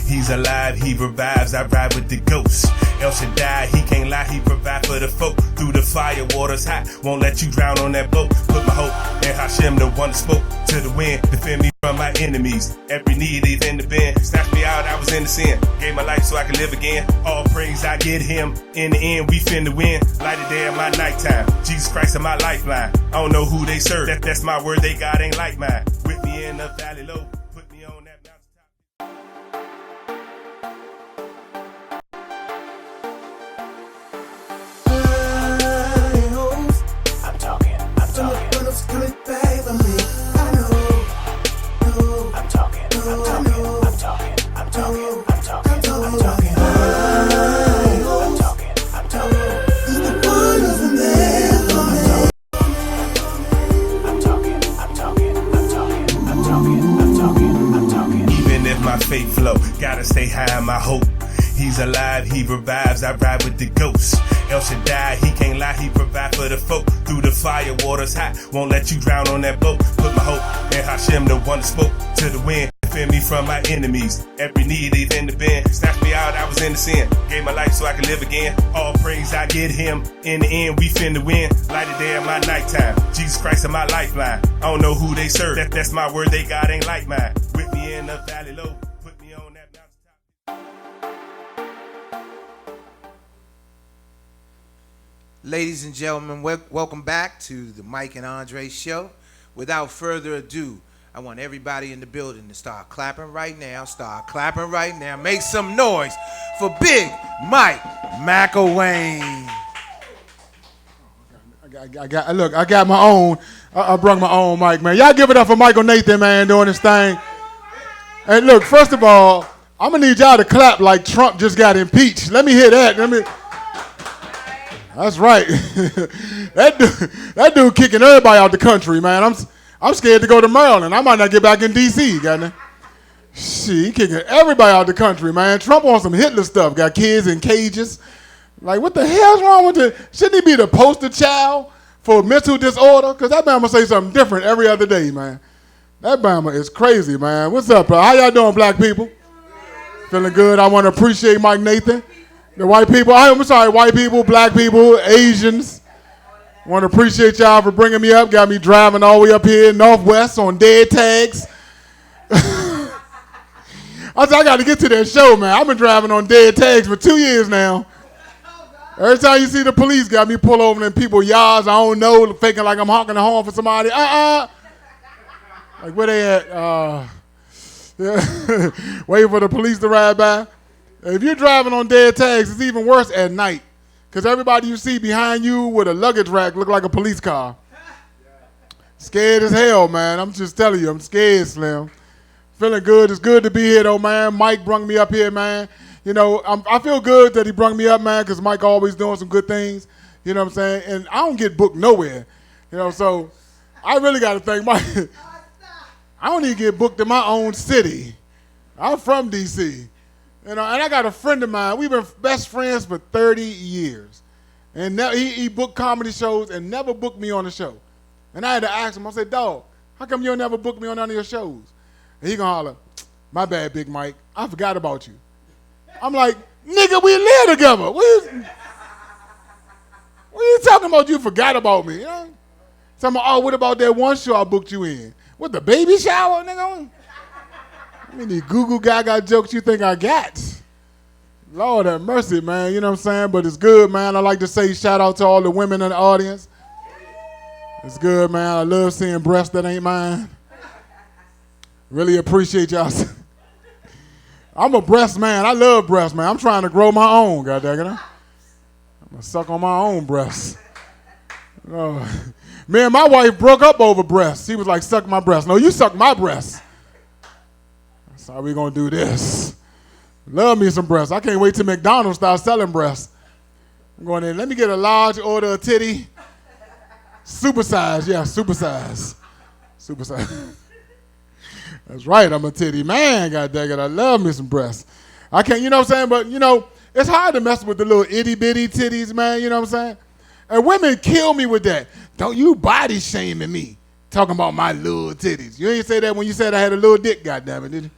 He's alive, he revives, I ride with the ghosts. El Shaddai, he can't lie, he provide for the folk. Through the fire, water's hot, won't let you drown on that boat. Put my hope in Hashem, the one that spoke to the wind. Defend me from my enemies. Every need is in the bin. Snatched me out, I was in the sin. Gave my life so I could live again. All praise I get him. In the end, we finna win. Light it there in my nighttime. Jesus Christ is my lifeline. I don't know who they serve. That's my word, they God ain't like mine. With me in the valley low. Put me on that mountaintop. Coming back for me. I know. I'm talking. He's the one who's been there for me. Even if my faith flow, gotta stay high on my hope. He's alive, he revives, I ride with the ghosts. El Shaddai, he can't lie, he provide for the folk. Through the fire, water's hot, won't let you drown on that boat. Put my hope in Hashem, the one that spoke to the wind. Defend me from my enemies. Every need is in the bin. Snatched me out, I was in the sin. Gave my life so I could live again. All praise I get him. In the end, we finna win. Light it there in my nighttime. Jesus Christ is my lifeline. I don't know who they serve. That's my word, they God ain't like mine. With me in the valley low. Put me on that mountaintop. Ladies and gentlemen, welcome back to the Mike and Andree show. Without further ado, I want everybody in the building to start clapping right now. Start clapping right now. Make some noise for Big Mike McElwain. I got my own. I brought my own mic, man. Y'all give it up for Michael Nathan, man, doing this thing. And look, first of all, I'm gonna need y'all to clap like Trump just got impeached. Let me hear that. That's right. that dude kicking everybody out the country, man. I'm scared to go to Maryland. I might not get back in D.C. Goddamn. Shit, he kicking everybody out the country, man. Trump on some Hitler stuff. Got kids in cages. Like, what the hell's wrong with the? Shouldn't he be the poster child for mental disorder? Because that Bama say something different every other day, man. That Bama is crazy, man. What's up, bro? How y'all doing, black people? Feeling good. I want to appreciate Mike Nathan. The white people, I'm sorry, white people, black people, Asians. Want to appreciate y'all for bringing me up. Got me driving all the way up here, Northwest, on dead tags. I said, I got to get to that show, man. I've been driving on dead tags for 2 years now. Every time you see the police, got me pull over in people's yards I don't know, faking like I'm honking the horn for somebody. Like, where they at? Yeah. Waiting for the police to ride by. If you're driving on dead tags, it's even worse at night. Because everybody you see behind you with a luggage rack look like a police car. Scared as hell, man. I'm just telling you, I'm scared, Slim. Feeling good. It's good to be here, though, man. Mike brung me up here, man. You know, I feel good that he brung me up, man, because Mike always doing some good things. You know what I'm saying? And I don't get booked nowhere. You know, so I really got to thank Mike. I don't even get booked in my own city. I'm from D.C., you know, and I got a friend of mine. We've been best friends for 30 years. And now he booked comedy shows and never booked me on a show. And I had to ask him, I said, dog, how come you never booked me on none of your shows? And he gonna holler, my bad, Big Mike. I forgot about you. I'm like, nigga, we live together. What are you talking about? You forgot about me. You know? Talking about, oh, what about that one show I booked you in? What, the baby shower, nigga? I mean, the Google Gaga jokes you think I got. Lord have mercy, man. You know what I'm saying? But it's good, man. I like to say shout out to all the women in the audience. It's good, man. I love seeing breasts that ain't mine. Really appreciate y'all. I'm a breast man. I love breasts, man. I'm trying to grow my own, goddamn it. I'm going to suck on my own breasts. Me and my wife broke up over breasts. She was like, suck my breasts. No, you suck my breasts. That's how we going to do this. Love me some breasts. I can't wait till McDonald's starts selling breasts. I'm going in, let me get a large order of titty. Super size, yeah, super size. Super size. That's right, I'm a titty man, goddamn it. I love me some breasts. I can't, you know what I'm saying? But, you know, it's hard to mess with the little itty-bitty titties, man, you know what I'm saying? And women kill me with that. Don't you body shaming me, talking about my little titties. You ain't say that when you said I had a little dick, goddamn it, did you?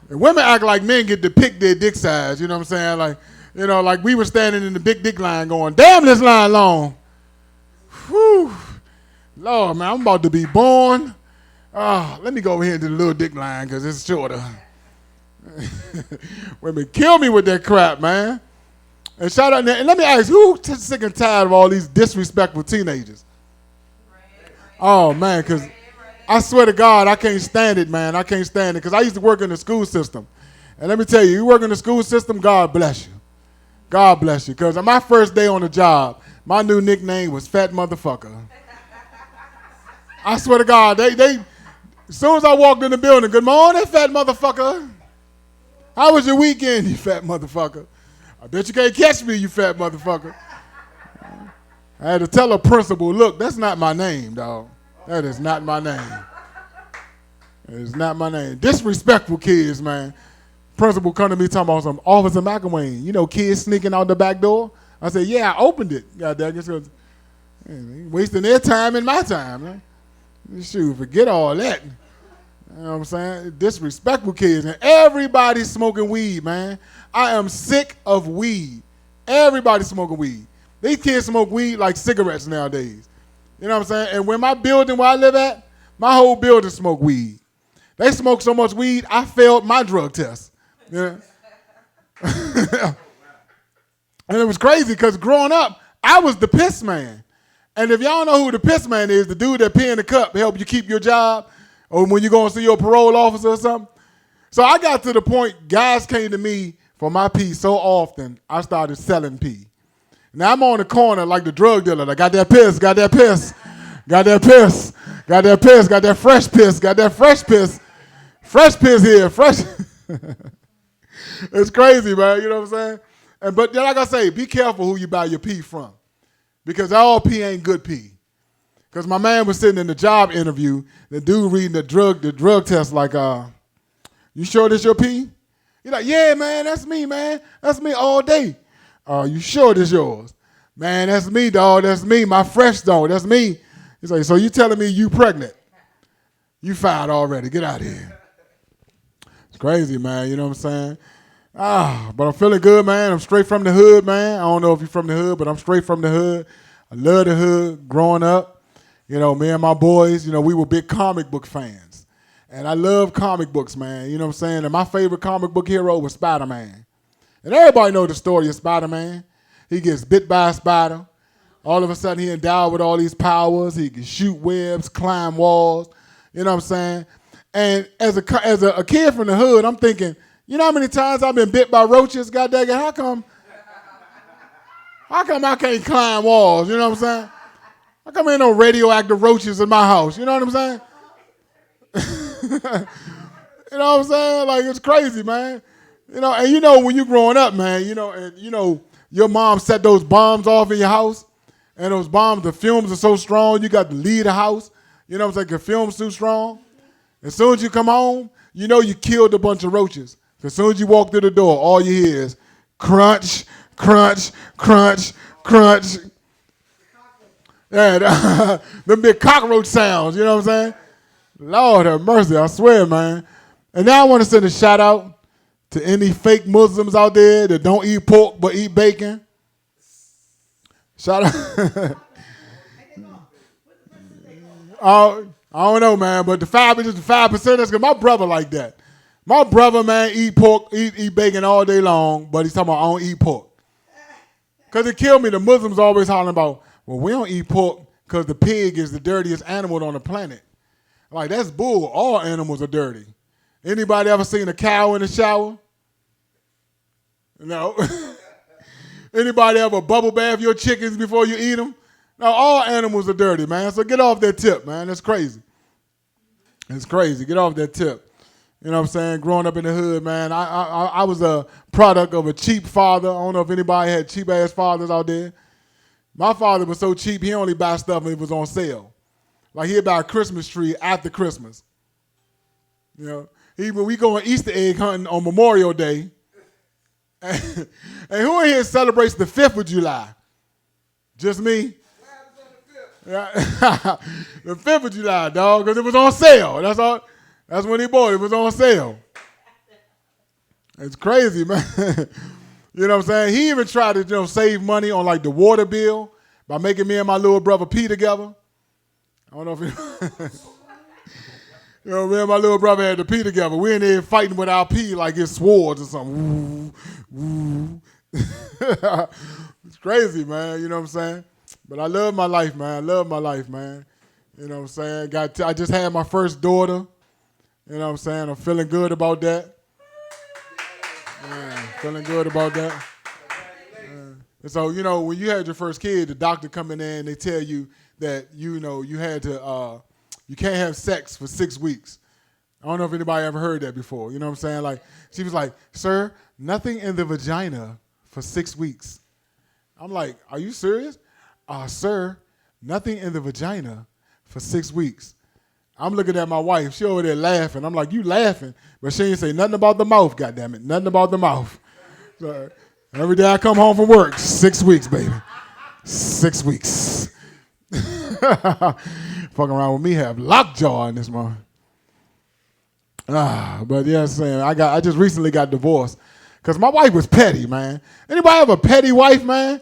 And women act like men get to pick their dick size, you know what I'm saying? Like, you know, like we were standing in the big dick line going, damn, this line long. Whew. Lord, man, I'm about to be born. Let me go over here and do the little dick line because it's shorter. Women kill me with that crap, man. And shout out, and let me ask, who's sick and tired of all these disrespectful teenagers? Oh, man, because I swear to God, I can't stand it, man. I can't stand it because I used to work in the school system. And let me tell you, you work in the school system, God bless you. God bless you. Because on my first day on the job, my new nickname was Fat Motherfucker. I swear to God, they as soon as I walked in the building, good morning, fat motherfucker. How was your weekend, you fat motherfucker? I bet you can't catch me, you fat motherfucker. I had to tell a principal, look, that's not my name, dog. That is not my name. That is not my name. Disrespectful kids, man. Principal come to me talking about some Officer McElwain. You know, kids sneaking out the back door. I said, yeah, I opened it. God dang it. Wasting their time and my time, man. Shoot, forget all that. You know what I'm saying? Disrespectful kids. And everybody's smoking weed, man. I am sick of weed. Everybody's smoking weed. These kids smoke weed like cigarettes nowadays. You know what I'm saying? And when my building where I live at, my whole building smoke weed. They smoke so much weed, I failed my drug test. Yeah. And it was crazy because growing up, I was the piss man. And if y'all know who the piss man is, the dude that pee in the cup help you keep your job, or when you go and see your parole officer or something. So I got to the point, guys came to me for my pee so often, I started selling pee. Now I'm on the corner like the drug dealer. I got that piss, got that piss, got that piss, got that piss, got that fresh piss, got that fresh piss. Fresh piss here, fresh. It's crazy, man. You know what I'm saying? But like I say, be careful who you buy your pee from, because all pee ain't good pee. Because my man was sitting in the job interview, the dude reading the drug test like, you sure this your pee? He's like, yeah, man, that's me, man. That's me all day. You sure this yours? Man, that's me, dog. That's me, my fresh dog. That's me. He's like, so you telling me you pregnant? You fired already. Get out of here. It's crazy, man. You know what I'm saying? But I'm feeling good, man. I'm straight from the hood, man. I don't know if you're from the hood, but I'm straight from the hood. I love the hood growing up. You know, me and my boys, you know, we were big comic book fans. And I love comic books, man. You know what I'm saying? And my favorite comic book hero was Spider-Man. And everybody know the story of Spider-Man. He gets bit by a spider. All of a sudden, he endowed with all these powers. He can shoot webs, climb walls. You know what I'm saying? And as a kid from the hood, I'm thinking, you know how many times I've been bit by roaches? God dang it, how come I can't climb walls? You know what I'm saying? How come ain't no radioactive roaches in my house? You know what I'm saying? You know what I'm saying? Like, it's crazy, man. You know, and you know when you growing up, man, you know, and you know, your mom set those bombs off in your house, and those bombs, the fumes are so strong, you got to leave the house. You know what I'm saying? Your fume's too strong. As soon as you come home, you know you killed a bunch of roaches. As soon as you walk through the door, all you hear is crunch, crunch, crunch, crunch. Yeah, them big cockroach sounds, you know what I'm saying? Lord have mercy, I swear, man. And now I want to send a shout out to any fake Muslims out there that don't eat pork but eat bacon. Shout out. I don't know, man, but the 5%, because my brother like that. My brother, man, eat pork, eat bacon all day long, but he's talking about I don't eat pork. Because it killed me. The Muslims always hollering about, well, we don't eat pork because the pig is the dirtiest animal on the planet. Like, that's bull. All animals are dirty. Anybody ever seen a cow in the shower? No. Anybody ever bubble bath your chickens before you eat them? No, all animals are dirty, man. So get off that tip, man. That's crazy. It's crazy. Get off that tip. You know what I'm saying? Growing up in the hood, man, I was a product of a cheap father. I don't know if anybody had cheap-ass fathers out there. My father was so cheap, he only buy stuff when it was on sale. Like, he'd buy a Christmas tree after Christmas. You know, we going Easter egg hunting on Memorial Day. And who in here celebrates the 5th of July? Just me? Yeah. The 5th of July, dog, because it was on sale. That's all. That's when he bought it. It was on sale. It's crazy, man. You know what I'm saying? He even tried to, you know, save money on like the water bill by making me and my little brother pee together. I don't know if you know, me and my little brother had to pee together. We in there fighting with our pee like it's swords or something. Ooh, ooh. It's crazy, man. You know what I'm saying? But I love my life, man. I love my life, man. You know what I'm saying? I just had my first daughter. You know what I'm saying? I'm feeling good about that. Yeah, feeling good about that. And so, you know, when you had your first kid, the doctor coming in, they tell you that, you know, you had to, you can't have sex for 6 weeks. I don't know if anybody ever heard that before. You know what I'm saying? Like, she was like, sir, nothing in the vagina for 6 weeks. I'm like, are you serious? Sir, nothing in the vagina for 6 weeks. I'm looking at my wife. She over there laughing. I'm like, you laughing? But she ain't say nothing about the mouth, goddammit. Nothing about the mouth. So every day I come home from work, 6 weeks, baby. 6 weeks. Fucking around with me, have lockjaw in this morning. But yeah, I'm saying I just recently got divorced because my wife was petty, man. Anybody have a petty wife, man?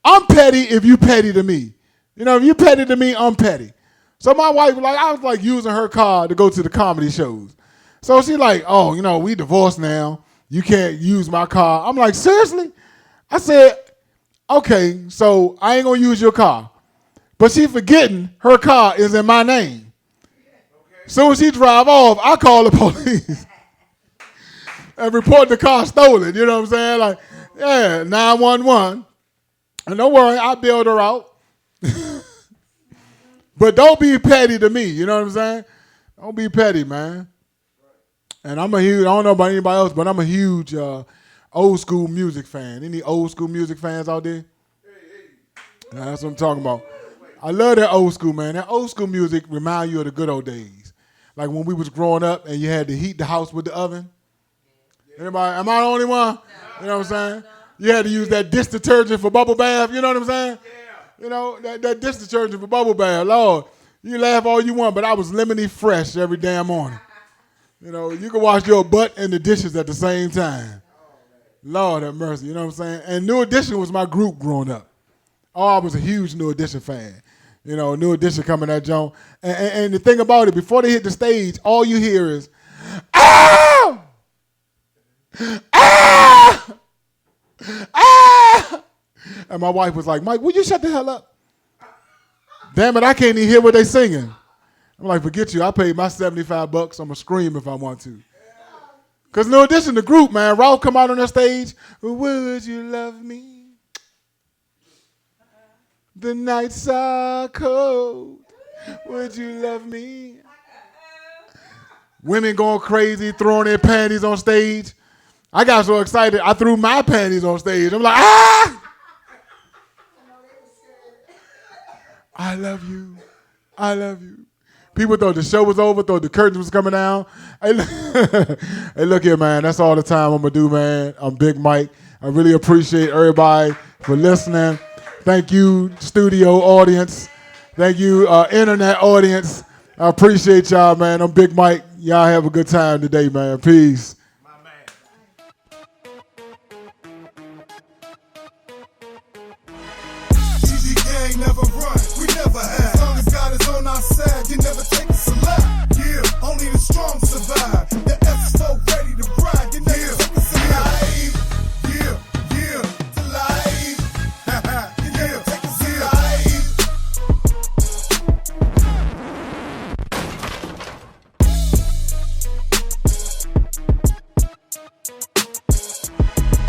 I'm petty if you petty to me. You know, if you petty to me, I'm petty. So my wife, like, I was like using her car to go to the comedy shows. So she like, oh, you know, we divorced now. You can't use my car. I'm like, seriously? I said, okay, so I ain't gonna use your car. But she forgetting her car is in my name. Soon as she drive off, I call the police and report the car stolen. You know what I'm saying? Like, yeah, 911. And don't worry, I'll build her out. But don't be petty to me, you know what I'm saying? Don't be petty, man. And I don't know about anybody else, but I'm a huge old school music fan. Any old school music fans out there? That's what I'm talking about. I love that old school, man. That old school music remind you of the good old days. Like when we was growing up and you had to heat the house with the oven. Anybody? Am I the only one? You know what I'm saying? You had to use that dish detergent for bubble bath. You know what I'm saying? You know, that dish detergent for bubble bath. Lord, you laugh all you want, but I was lemony fresh every damn morning. You know, you can wash your butt and the dishes at the same time. Lord have mercy, you know what I'm saying? And New Edition was my group growing up. Oh, I was a huge New Edition fan. You know, New Edition coming at Joan. And the thing about it, before they hit the stage, all you hear is, ah! Ah! Ah! And my wife was like, Mike, will you shut the hell up? Damn it, I can't even hear what they singing. I'm like, forget you. I paid my $75. I'm going to scream if I want to. Because New Edition, the group, man, Ralph come out on the stage, would you love me? The nights are cold. Would you love me? Women going crazy, throwing their panties on stage. I got so excited, I threw my panties on stage. I'm like, ah! I love you. I love you. People thought the show was over, thought the curtains was coming down. Hey, look here, man. That's all the time I'm going to do, man. I'm Big Mike. I really appreciate everybody for listening. Thank you, studio audience. Thank you, internet audience. I appreciate y'all, man. I'm Big Mike. Y'all have a good time today, man. Peace. My man. GG gang never run, we never have. As long as God is on our side, you never take us alive. Yeah, only the strong survive. The F4 ready to ride, you never take us alive. Yeah, yeah, to life. You never take us alive.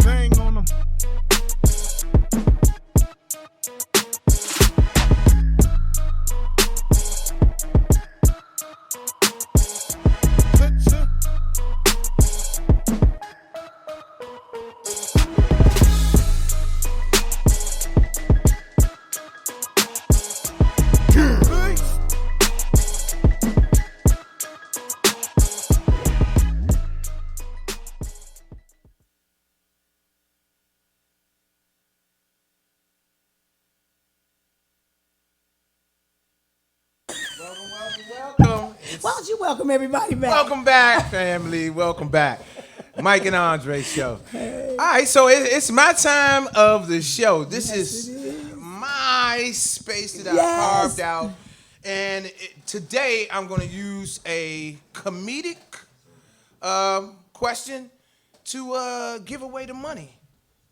Bang on them. Welcome. Why don't you welcome everybody back? Welcome back, family. Welcome back. Mike and Andree show. All right, so it's my time of the show. This is my space that I carved out. And today I'm going to use a comedic question to give away the money.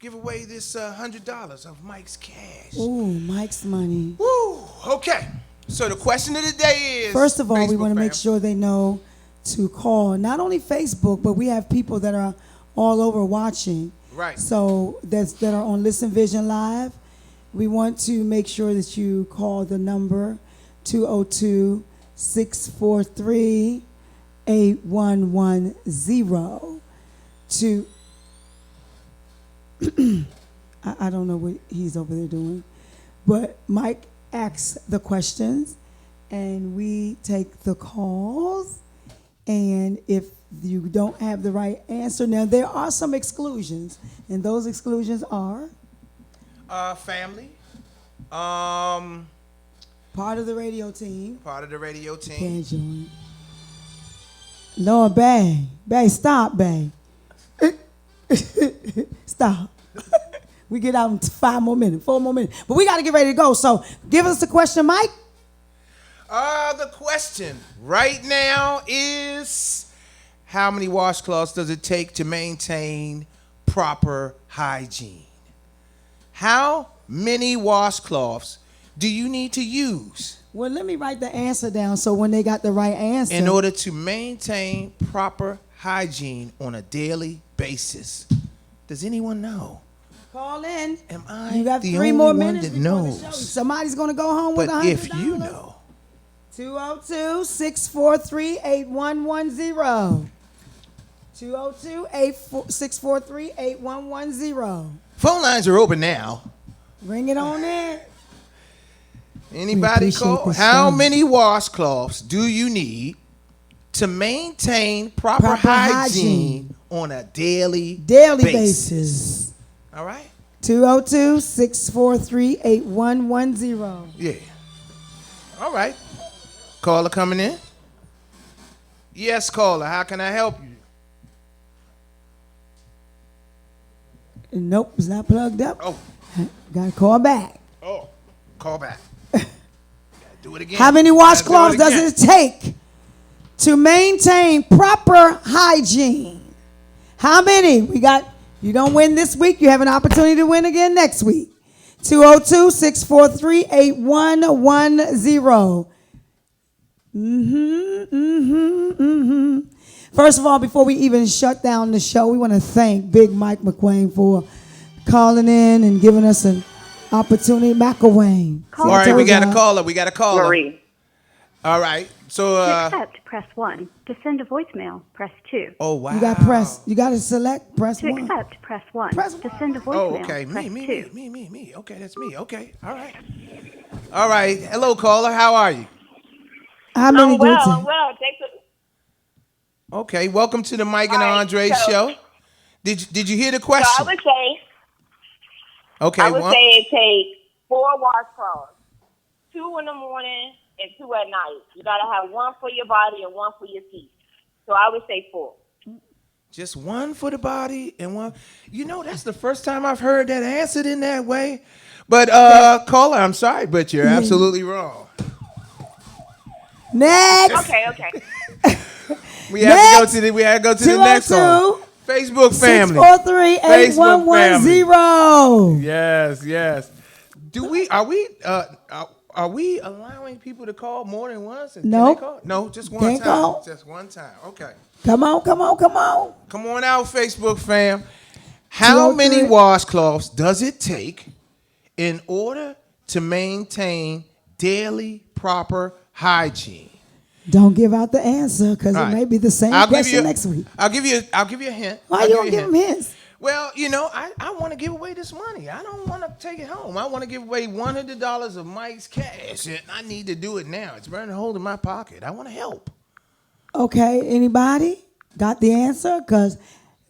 Give away this $100 of Mike's cash. Ooh, Mike's money. Woo, okay. So the question of the day is... First of all, we Facebook want to make fam. sure they know to call not only Facebook, but we have people that are all over watching. Right. So that are on Listen Vision Live. We want to make sure that you call the number 202-643-8110 to I don't know what he's over there doing, but Mike asks the questions and we take the calls, and if you don't have the right answer, now there are some exclusions, and those exclusions are Family. part of the radio team. Part of the radio team. Can't join. Lord, Bay, stop, Bay. Stop. We get out in 4 more minutes. But we got to get ready to go. So give us the question, Mike. The question right now is, how many washcloths does it take to maintain proper hygiene? How many washcloths do you need to use Well, let me write the answer down so when they got the right answer. in order to maintain proper hygiene on a daily basis? Does anyone know? Call in. Am I You got the 3 only more one minutes that before the show. knows? Somebody's going to go home with But $100. if you know, 202-643-8110. 202-643-8110. phone lines are open now. Bring it on in. Anybody appreciate call? this How show. many washcloths do you need to maintain proper hygiene on a daily Basis. All right? 202-643-8110. Yeah. All right. Caller coming in. Yes, caller. How can I help you? Nope, it's not plugged up. Oh, Got to call back. call back. Gotta do it again. How many washcloths Gotta do does it take to maintain proper hygiene? How many? You don't win this week, you have an opportunity to win again next week. 202-643-8110. First of all, before we even shut down the show, we want to thank Big Mike McWayne for calling in and giving us an opportunity. McWayne. All right, we got a caller. Marie. All right. So, To accept, press 1. To send a voicemail, press 2. oh, wow. You got to select, press To 1. accept, press 1. Press To 1. send a Oh, voicemail, okay. press 2. Me. Okay, that's me. Okay. All right. All right. Hello, caller. How are you? How many do it take? Take the, Okay. Welcome to the Mike and All right, Andre so- show. Did you hear the so question? I would Okay. say it takes 4 washcloths, 2 in the morning and 2 at night. You gotta have 1 for your body and 1 for your feet. So I would say 4. Just 1 for the body and 1. You know, that's the first time I've heard that answered in that way. But caller, I'm sorry, but you're absolutely wrong. Next. Okay. We have to go to the next one. Facebook family. 643-8110. Yes. Are we allowing people to call more than once? Can Nope. they call? No, just one Can't time. call. Just one time. Okay. Come on. Come on out, Facebook fam. How many 203. washcloths does it take in order to maintain daily proper hygiene? Don't give out the answer because All it right. may be the same question next week. I'll give you a hint. Why you don't give them hints? Well, you know, I want to give away this money. I don't want to take it home. I want to give away $100 of Mike's cash, and I need to do it now. It's burning a hole in my pocket. I want to help. Okay, anybody got the answer? Because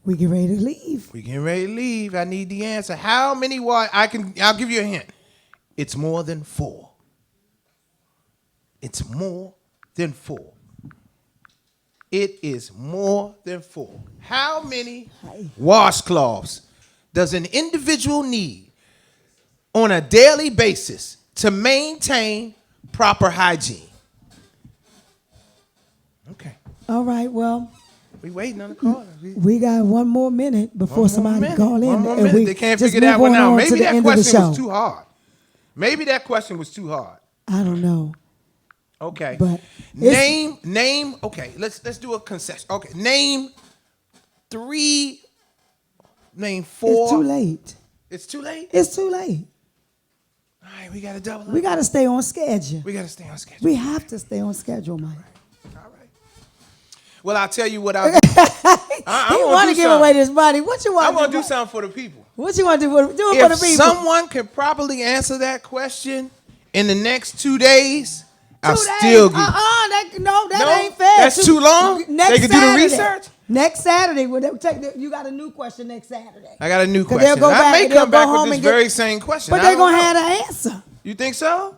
we get ready to leave. We getting ready to leave. I need the answer. How many I'll give you a hint. It's more than 4. It's more than 4. It is more than 4. How many washcloths does an individual need on a daily basis to maintain proper hygiene? Okay. All right, well, We waiting on the caller. we got 1 more minute before somebody call in. One more and minute. we They can't just figure that move one out. on Maybe to the that end of the question show. was too hard. Maybe that question was too hard. I don't know. Okay. But name. Okay, let's do a concession. Okay, name 4. It's too late. It's too late. It's too late. All right, we gotta double up. We got to stay on schedule. We gotta stay on schedule. We have to stay on schedule, Mike. All right. Well, I'll tell you what I'll do. He want to give away this money. What you want I to want to do something for the people. What you want to do? Do it for the If people. someone can properly answer that question in the next 2 days, I'll 2 days. still give. That No? ain't fair. That's too long? Next They can do the Saturday. research? Next Saturday, you got a new question next Saturday. I got a new 'Cause they'll question. go I back may and they'll come go back home with this and get- very same question. But I they're don't going to know. have the answer. You think so?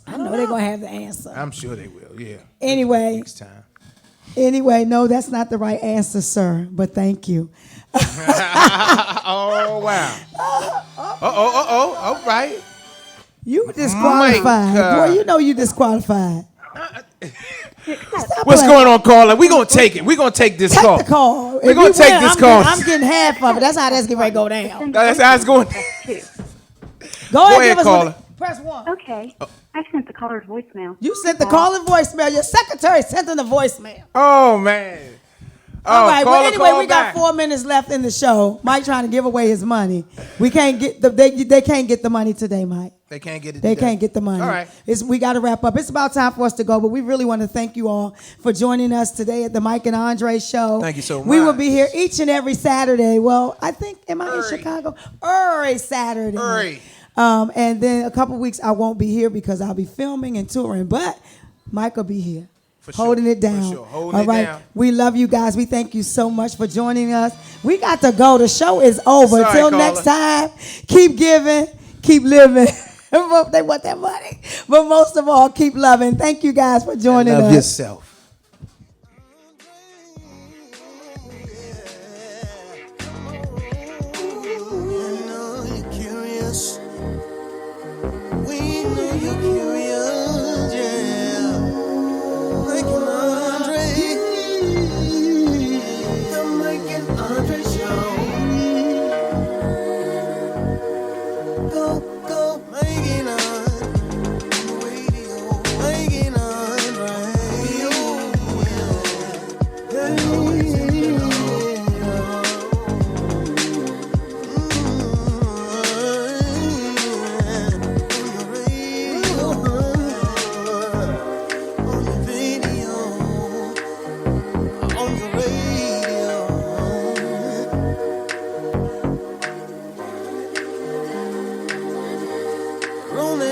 I know they're going to have the answer. I'm sure they will, yeah. Anyway. Next time. Anyway, no, that's not the right answer, sir. But thank you. Oh, wow. All right. You disqualified. Mike, Boy, you know you disqualified. Stop What's playing. going on, caller? We're going to take it. We're going to take this Take call. the call. We're If going you to take win, this I'm call. I'm getting half of it. That's how that's getting ready to go down. Send a That's how it's going. voicemail, press 2. Go ahead, ahead, give us caller. Press 1. Okay. I've sent the caller's voicemail. You sent the caller voicemail. Your secretary sent in the voicemail. Oh, man. All right, call well, her, anyway, call we got back. 4 minutes left in the show. Mike trying to give away his money. We can't get they can't get the money today, Mike. They can't get it They today. can't get the money. All right. We got to wrap up. It's about time for us to go, but we really want to thank you all for joining us today at the Mike and Andree show. Thank you so much. We will be here each and every Saturday. Well, I think, am I in Every. Chicago? Every Saturday. Every. And then a couple weeks I won't be here because I'll be filming and touring, but Mike will be here. For sure. Holding it For down. sure. Holding All it right. down. We love you guys. We thank you so much for joining us. We got to go. The show is over. Sorry, Until caller. next time, keep giving, keep living. They want that money. But most of all, keep loving. Thank you guys for joining Love us. yourself. Romance.